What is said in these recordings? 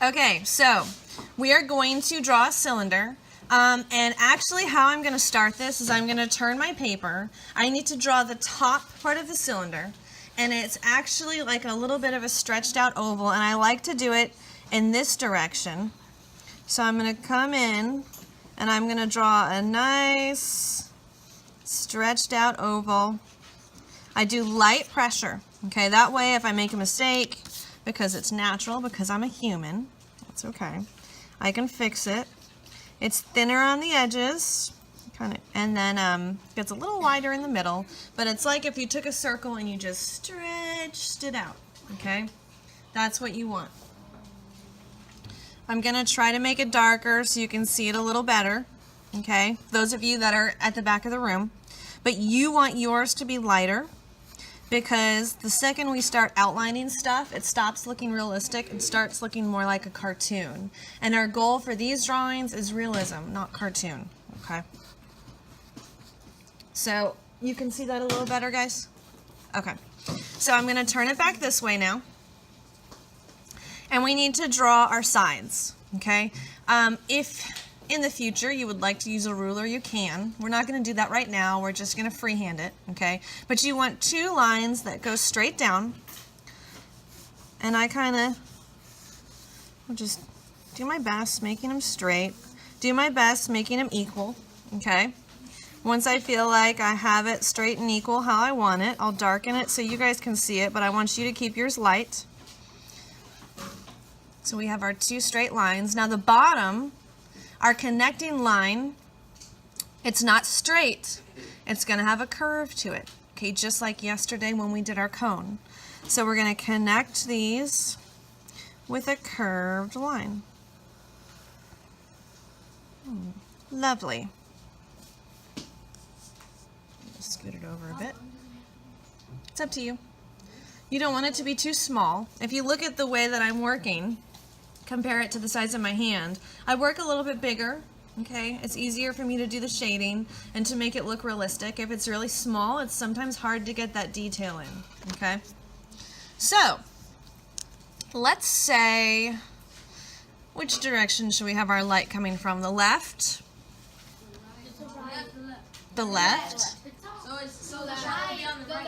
Okay, so we are going to draw a cylinder. And actually how I'm going to start this is I'm going to turn my paper. I need to draw the top part of the cylinder. And it's actually like a little bit of a stretched out oval. And I like to do it in this direction. So I'm going to come in and I'm going to draw a nice stretched out oval. I do light pressure. Okay, that way if I make a mistake, because it's natural, because I'm a human, that's okay, I can fix it. It's thinner on the edges, and then gets a little wider in the middle, but it's like if you took a circle and you just stretched it out, okay? That's what you want. I'm gonna try to make it darker so you can see it a little better, okay? Those of you that are at the back of the room, but you want yours to be lighter, because the second we start outlining stuff, it stops looking realistic and starts looking more like a cartoon. And our goal for these drawings is realism, not cartoon, okay? So you can see that a little better, guys? Okay, so I'm gonna turn it back this way now. And we need to draw our sides, okay? If in the future you would like to use a ruler, you can. We're not going to do that right now. We're just going to freehand it, okay? But you want two lines that go straight down. And I kind of will just do my best making them straight. Do my best making them equal, okay? Once I feel like I have it straight and equal how I want it, I'll darken it so you guys can see it, but I want you to keep yours light. So we have our two straight lines. Now the bottom, our connecting line, it's not straight. It's going to have a curve to it, okay, just like yesterday when we did our cone. So we're going to connect these with a curved line. Lovely. Just scoot it over a bit. It's up to you. You don't want it to be too small. If you look at the way that I'm working, compare it to the size of my hand, I work a little bit bigger, okay? It's easier for me to do the shading and to make it look realistic. If it's really small, it's sometimes hard to get that detail in, okay? So, let's say, which direction should we have our light coming from? The left? The left? So the shadow will be on the right.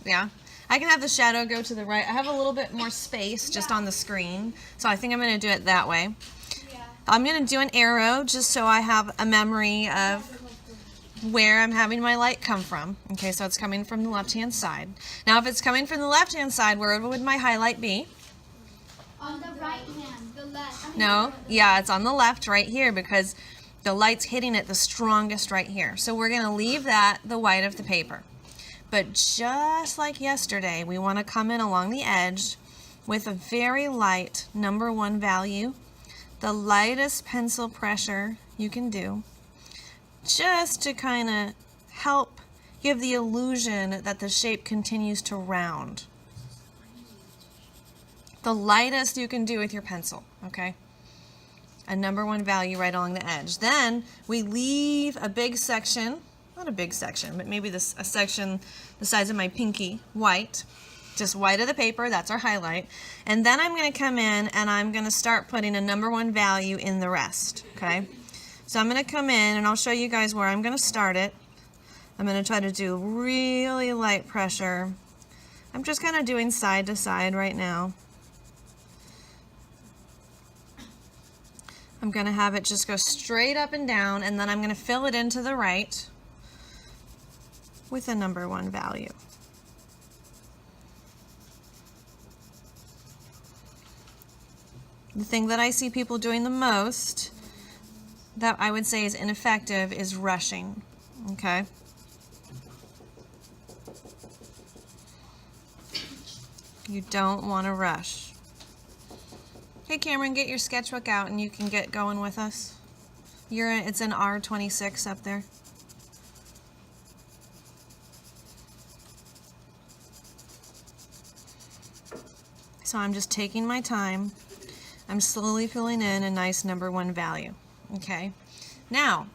Yeah. I can have the shadow go to the right. I have a little bit more space just on the screen, so I think I'm going to do it that way. I'm going to do an arrow just so I have a memory of where I'm having my light come from. Okay, so it's coming from the left-hand side. Now, if it's coming from the left-hand side, where would my highlight be? On the right hand, the left. No, yeah, it's on the left right here because the light's hitting it the strongest right here. So we're going to leave that the white of the paper. But just like yesterday, we want to come in along the edge with a very light number 1 value, the lightest pencil pressure you can do, just to kind of help give the illusion that the shape continues to round. The lightest you can do with your pencil, okay? A number 1 value right along the edge. Then we leave a big section, not a big section, but maybe a section the size of my pinky, white, just white of the paper, that's our highlight. And then I'm going to come in and I'm going to start putting a number 1 value in the rest, okay? So I'm going to come in and I'll show you guys where I'm going to start it. I'm going to try to do really light pressure. I'm just kind of doing side to side right now. I'm going to have it just go straight up and down, and then I'm going to fill it into the right with a number 1 value. The thing that I see people doing the most that I would say is ineffective is rushing, okay? You don't want to rush. Hey Cameron, get your sketchbook out and you can get going with us. It's in R26 up there. So I'm just taking my time. I'm slowly filling in a nice number 1 value. Okay. Now,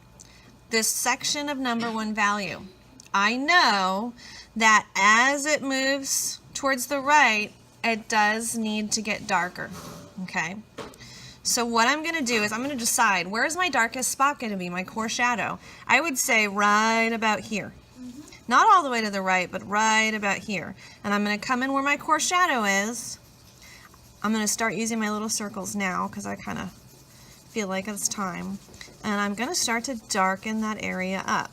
this section of number 1 value, I know that as it moves towards the right, it does need to get darker. Okay. So what I'm going to do is I'm going to decide where's my darkest spot going to be, my core shadow. I would say right about here. Not all the way to the right, but right about here. And I'm going to come in where my core shadow is. I'm going to start using my little circles now because I kind of feel like it's time. And I'm going to start to darken that area up.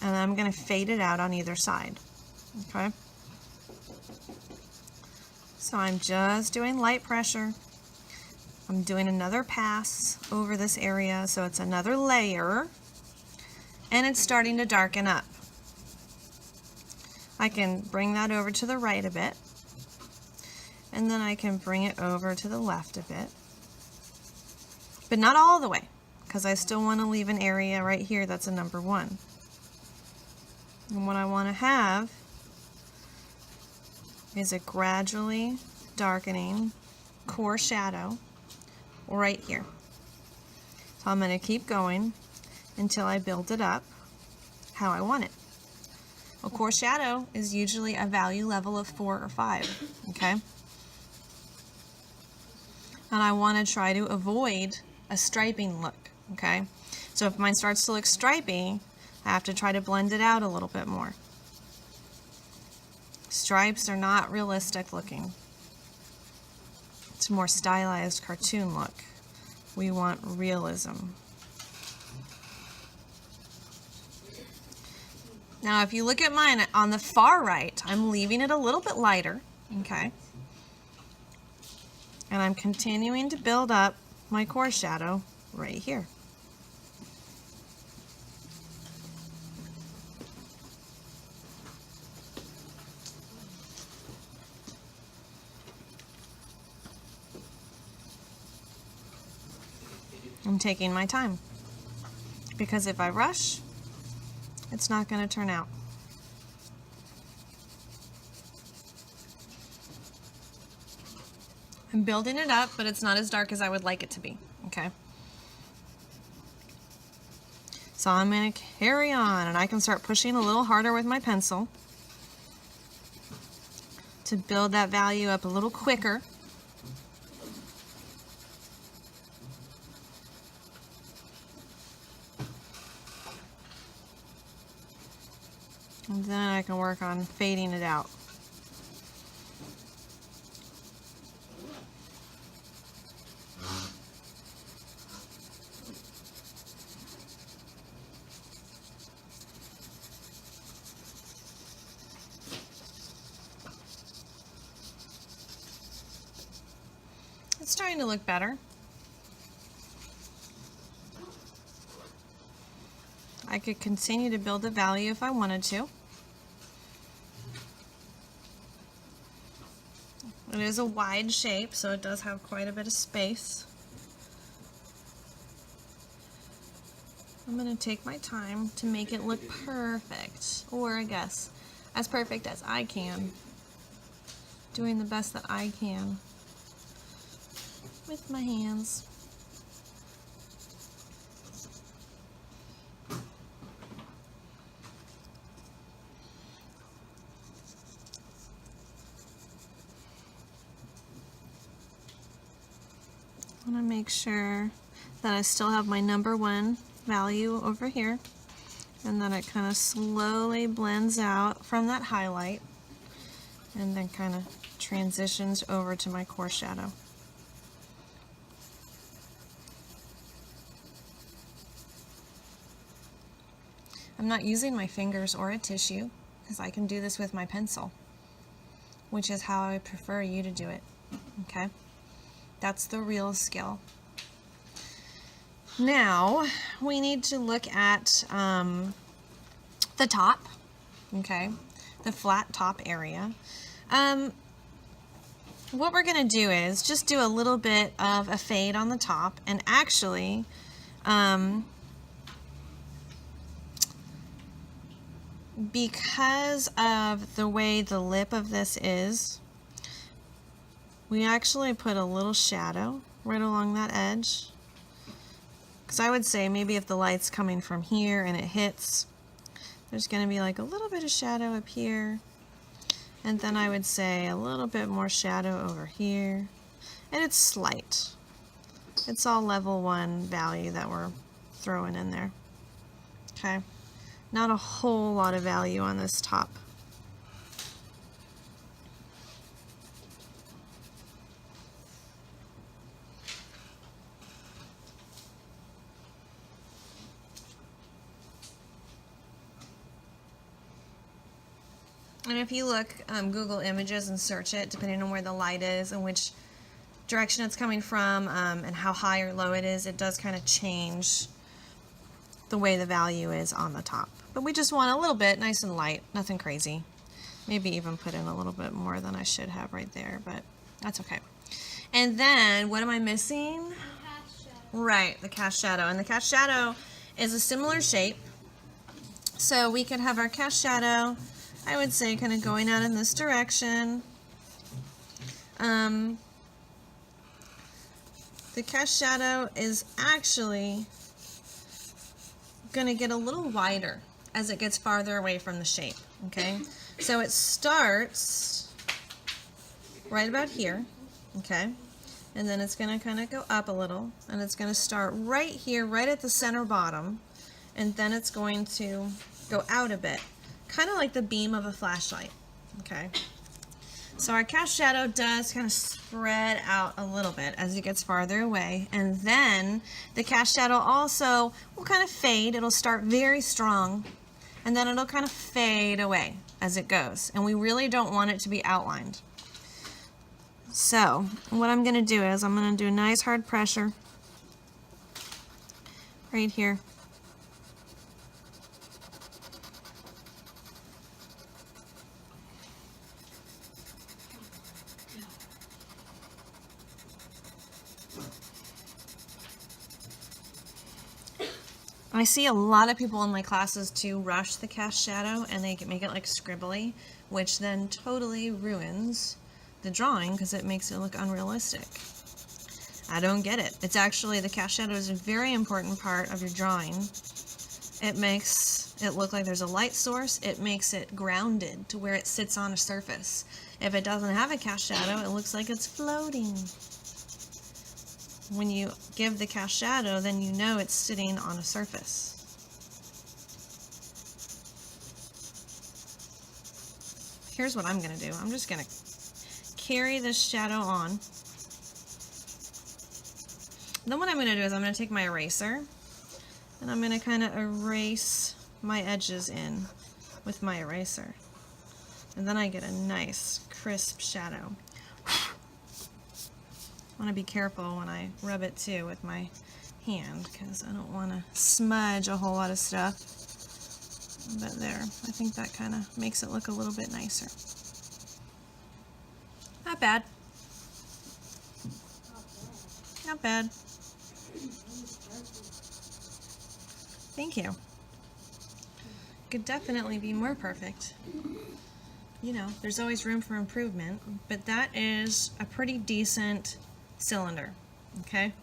And I'm going to fade it out on either side. Okay? So I'm just doing light pressure. I'm doing another pass over this area, so it's another layer, and it's starting to darken up. I can bring that over to the right a bit, and then I can bring it over to the left a bit, but not all the way, because I still want to leave an area right here that's a number 1. And what I want to have is a gradually darkening core shadow right here. So I'm going to keep going until I build it up how I want it. A core shadow is usually a value level of 4 or 5, okay? And I want to try to avoid a striping look, okay? So if mine starts to look stripy, I have to try to blend it out a little bit more. Stripes are not realistic looking. It's a more stylized cartoon look. We want realism. Now if you look at mine on the far right, I'm leaving it a little bit lighter, okay? And I'm continuing to build up my core shadow right here. I'm taking my time, because if I rush, it's not going to turn out. I'm building it up, but it's not as dark as I would like it to be, okay? So I'm going to carry on, and I can start pushing a little harder with my pencil to build that value up a little quicker. And then I can work on fading it out. It's starting to look better. I could continue to build the value if I wanted to. It is a wide shape, so it does have quite a bit of space. I'm going to take my time to make it look perfect, or I guess as perfect as I can. Doing the best that I can with my hands. I want to make sure that I still have my number 1 value over here, and then it kind of slowly blends out from that highlight and then kind of transitions over to my core shadow. I'm not using my fingers or a tissue because I can do this with my pencil, which is how I prefer you to do it, okay? That's the real skill. Now, we need to look at the top, okay? The flat top area. What we're going to do is just do a little bit of a fade on the top, and actually, because of the way the lip of this is, we actually put a little shadow right along that edge. Because I would say maybe if the light's coming from here and it hits, there's going to be like a little bit of shadow up here. And then I would say a little bit more shadow over here. And it's slight. It's all level 1 value that we're throwing in there. Okay, not a whole lot of value on this top. And if you look Google Images and search it, depending on where the light is and which direction it's coming from and how high or low it is, it does kind of change the way the value is on the top. But we just want a little bit nice and light, nothing crazy. Maybe even put in a little bit more than I should have right there, but that's okay. And then what am I missing? Right, the cast shadow. And the cast shadow is a similar shape. So we could have our cast shadow, I would say, kind of going out in this direction. The cast shadow is actually going to get a little wider as it gets farther away from the shape, okay? So it starts right about here, okay? And then it's going to kind of go up a little, and it's going to start right here, right at the center bottom, and then it's going to go out a bit, kind of like the beam of a flashlight, okay? So our cast shadow does kind of spread out a little bit as it gets farther away, and then the cast shadow also will kind of fade. It'll start very strong, and then it'll kind of fade away as it goes, and we really don't want it to be outlined. So what I'm going to do is I'm going to do a nice hard pressure right here. I see a lot of people in my classes to rush the cast shadow, and they make it like scribbly, which then totally ruins the drawing because it makes it look unrealistic. I don't get it. It's actually, the cast shadow is a very important part of your drawing. It makes it look like there's a light source. It makes it grounded to where it sits on a surface. If it doesn't have a cast shadow, it looks like it's floating. When you give the cast shadow, then you know it's sitting on a surface. Here's what I'm going to do. I'm just going to carry this shadow on. Then what I'm going to do is I'm going to take my eraser, and I'm going to kind of erase my edges in with my eraser. And then I get a nice, crisp shadow. I want to be careful when I rub it too with my hand because I don't want to smudge a whole lot of stuff. But there, I think that kind of makes it look a little bit nicer. Not bad. Not bad. Thank you. Could definitely be more perfect. You know, there's always room for improvement, but that is a pretty decent cylinder, okay?